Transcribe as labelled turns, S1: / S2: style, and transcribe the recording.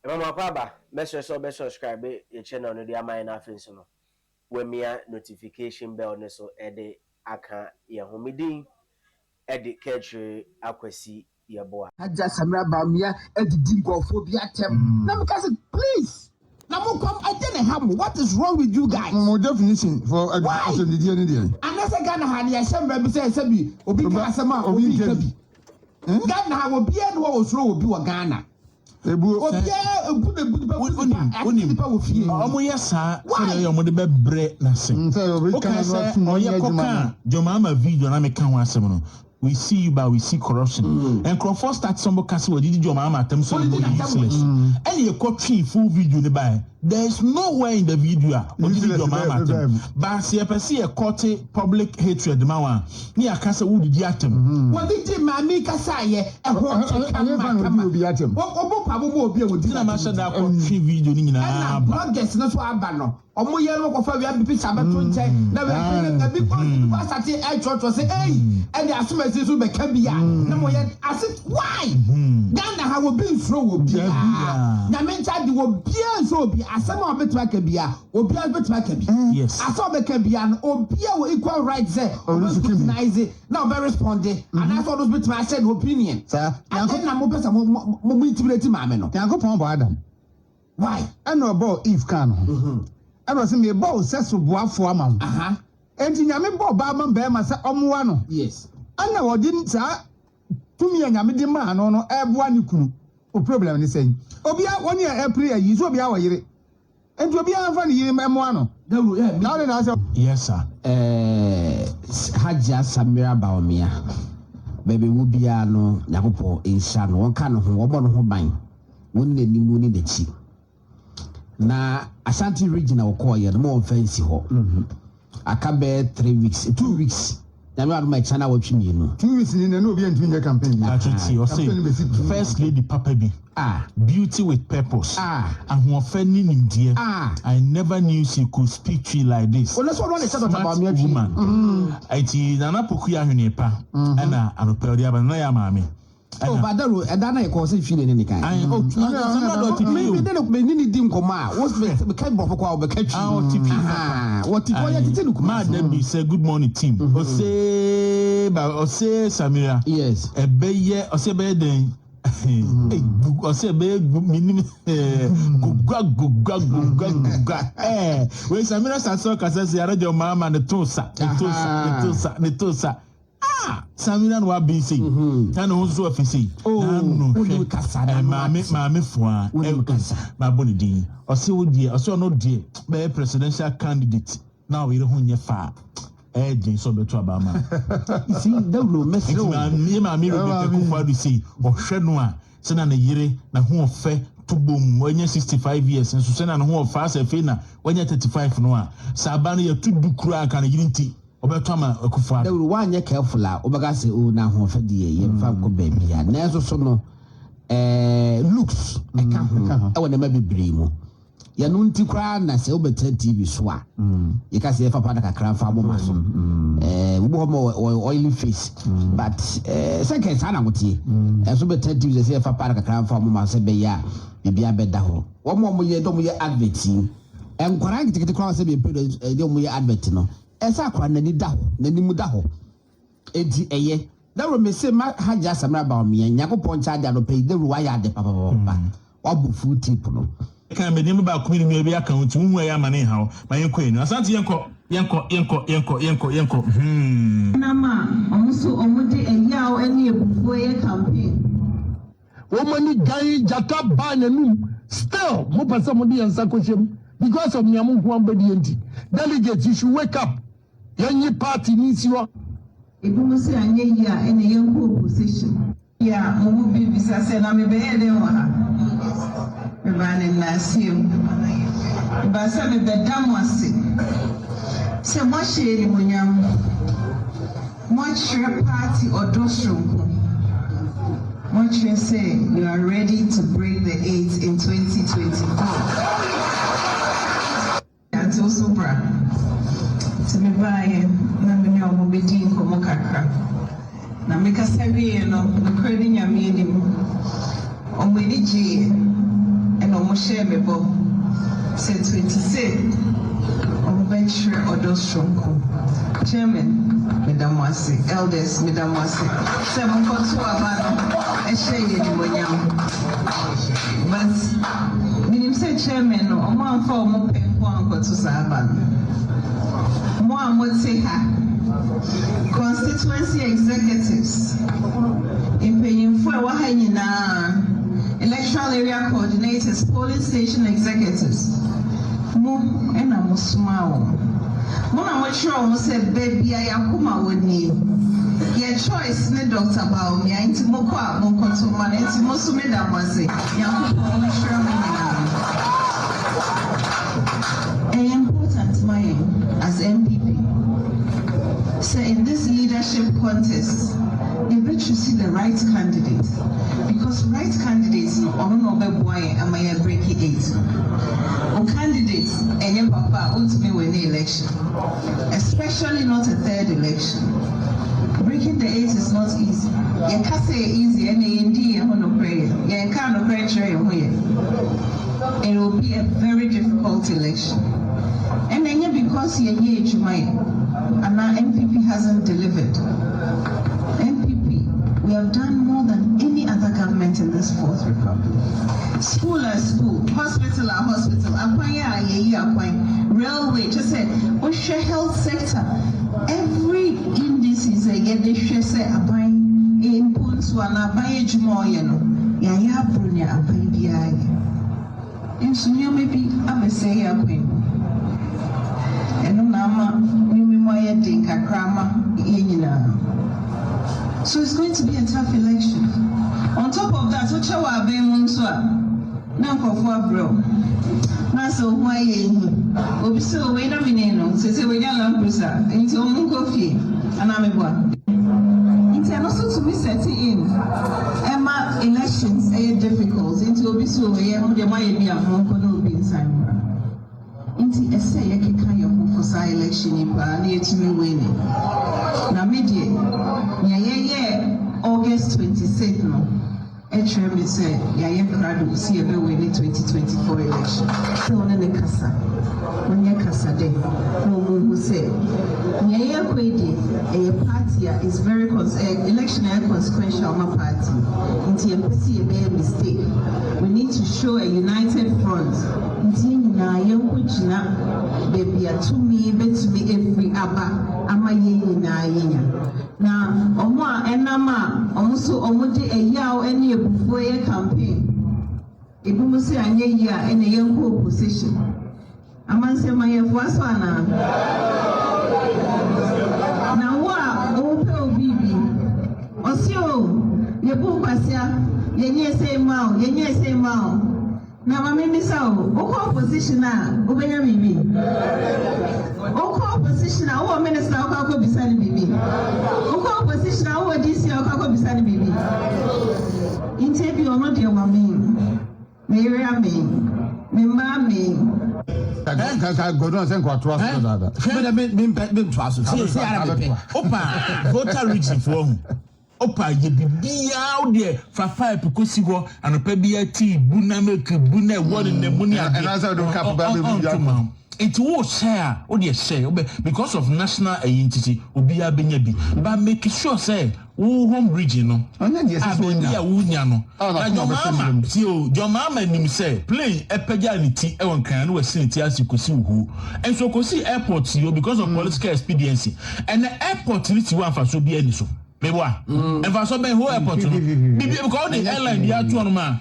S1: Mama Kwaba, make sure subscribe your channel no dia mind afin no. When me notification bell ne so ede aka ye homedin ede catch akwasi ye boa.
S2: Haja Samra Bamia edidi nkofo bi atem. Na me say please. Na mo come I tell ham what is wrong with you guys?
S3: More definition for education the day there.
S2: And as a Ghana ha ya Samra bi say bi obi ka asema obi ka bi. Ghana ha obi e no wo soro obi wo Ghana.
S3: Ebu
S2: obi e ebu de bu de
S4: onim omo yesa say yo mo de bebre na se. Okay, oye koka jomama video na me kan ho asem no. We see you, but we see corruption. And Crawford start some castle did your mama them so useless. And you got full video in the buy. There is nowhere in the video what did your mama them. But see a court public hatred the mawa. Me a casa would be at him.
S2: What did you mammy Casaye and what
S3: be at him?
S2: What be with dinner master
S4: that video in a
S2: broadcast not so abano. Omo yellow of a be sabatunte. Never big one was at the edge or say, hey, and the assumers is be Kabia. No more yet. I said, why? Ghana have been through. Namenta will be so be as some of it like a beer or be a bit like a beer.
S4: Yes,
S2: I saw the Kabian or beer equal rights there. Recognize it now, very responded. And I thought it was my said opinion, sir. I think I'm open some mobility mamma.
S3: Can go on Adam.
S2: Why?
S3: I know about Eve Can. I was in the ball says to Bois for a man. And in Yambo Barman Bear myself on
S2: yes.
S3: I know didn't say to me and Yamidi man on everyone you could. O problem is saying, Obia 1 year April, you will be our year. And to be a funny year, Memoano. Now then I said,
S4: yes, sir.
S2: Haja Samira Baumia. Baby will be a no Yakopo in Shan, one kind of woman who buying. Wouldn't they need the cheap? Na Ashanti regional call you more offensive. I can bear 3 weeks, 2 weeks. Now my channel watching you know.
S3: 2 weeks in the Nubian Junior campaign.
S4: First lady Papa B. Beauty with purpose. And who offending in dear. I never knew she could speak to you like this.
S2: Well, that's what I said about me,
S4: woman. I see Nana Pukuya Hunepa. Anna and Peria Banaya.
S2: Oh, but that cause feeling any kind. Maybe they look many dim coma. What's the kind of a catch? What did you
S4: mad? Then be say good morning, team. Or say Samira.
S2: Yes,
S4: a bay or say bed. Or say bed minimum. When Samira says the other mama and the Tosa. Samira no be say na no so afisi mame foa ma bonidi o se wodie o se no die be presidential candidate now we ho nye fa din so beto abama see dawlo message ma me Rebecca Kufuor say o hwe no a se na yire na ho ofe to bom onye 65 years nso se na ho ofa se fe na onye 35 no a sabana ya tudu kura kan yiri nti Obertama Kufuor.
S2: They will one year careful. Obagasi, oh, now, for the year, baby. Never so no looks. I want to maybe brimo. Yanunti crown, I say, over TV swa. You can see if a padaka crown for warm oily face. But second, Sana would see. As over TV, say if a padaka crown for Mamma Sebeya, maybe a better. One more year, don't we advertising. And Quarang to get the cross and be put a don't we advertising. Esa kwa nani daho nani mudaho enti eye da ro me se ma haja samra ba o me Yakobon charge no pay de ruwa ya de papa wabu full tip no
S4: kan me dem ba ko ni me account mu ya mane ha ma yenko enu asante yenko
S5: na ma onso omude eya o eni ebufu ye campaign
S3: woman guy jata ba nanum still mo pese mo de yansa kwochem because of nyamu ho ambadi enti delegates you should wake up. Yanyi party needs you.
S5: If you say I need ya in a young position, yeah, who be beside say, I'm a bad one. Running last year, but some of the damn was sick. So much shady when you're much your party or dostrum. What you say, you are ready to break the 8 in 2024. That's also proud. To me by na me no mo bedi nkomo kakra na me ka sawie no the credit nya me nim o me ni ji e no share me bo. Say 26. Venture or those strong. Chairman, Madam Wasi, elders, Madam Wasi. 7 for 2 about a shade in but when say chairman, or 1 for more pen 1 for 2 Saban. One would say constituency executives in paying for electoral area coordinators, polling station executives. Mo and I'm small. Mona much wrong said, baby, I am kuma with me. Your choice, ne doctor about me. I ain't mokwa, mokoto man, it's most of me that was it. Important, my as MPP. So, in this leadership contest, you bet you see the right candidate. Because right candidates, no, I don't know about why am I breaking it. Or candidates, and your papa ultimately win the election, especially not a third election. Breaking the 8 is not easy. You can't say easy, and you can't pray. You can't pray. It will be a very difficult election. And then because you're here, and our MPP hasn't delivered. We have done more than any other government in this 4th Republic. School as school, hospital as hospital, railway, just say, what's your health sector? Every indice is a yet say a buying inputs one a buying jumoyano. Yaya Brunia a baby. And so you maybe I'm a say a queen. And no mama, you may think a grammar in. So it's going to be a tough election. On top of that, what shall I be Munsua? Now for bro. Now so why you? So wait a minute, say we got Lampusa into Munkofi, and I'm a boy. It's also to be setting in. Emma elections are difficult. Into Obiso, there might be a Monkono in time. Into a say, I can kind of for side election in near to me winning. Now, media. August 26th, no. HRM said, Crowd will see a bill in the 2024 election. So, on the Casa, when you Casa Day, no one will say, a party is very election consequential, my party. Into a mistake. We need to show a united front. Na young baby to me, every abba, ama na Oma enama, also omote a yao any before a campaign. If you must say a year in a young position. A man say my first one. Now, what, oh, baby, Osio, your book was here, ye say mouth. Now, my name is Oko position now, Obey me. Oko position, our minister, Oko beside me. Oko position, our DC, Oko beside me. Interview or not your mammy. Mary, me, mammy.
S3: Go down and go to us.
S4: Voter reaching for Opa ye be out there for 5 because you go and a pebby tea, buna milk, buna one in the money and answer don't cap. It will share, oh yes, share because of national identity, Ubia Benyabi, but make sure say, home regional. Your mama and him say, play a pedanity, everyone can always see it as you could see who. And so could see airports you because of political expediency. And the airport needs one for so be any so. And for some who airport, because the airline, the actual man.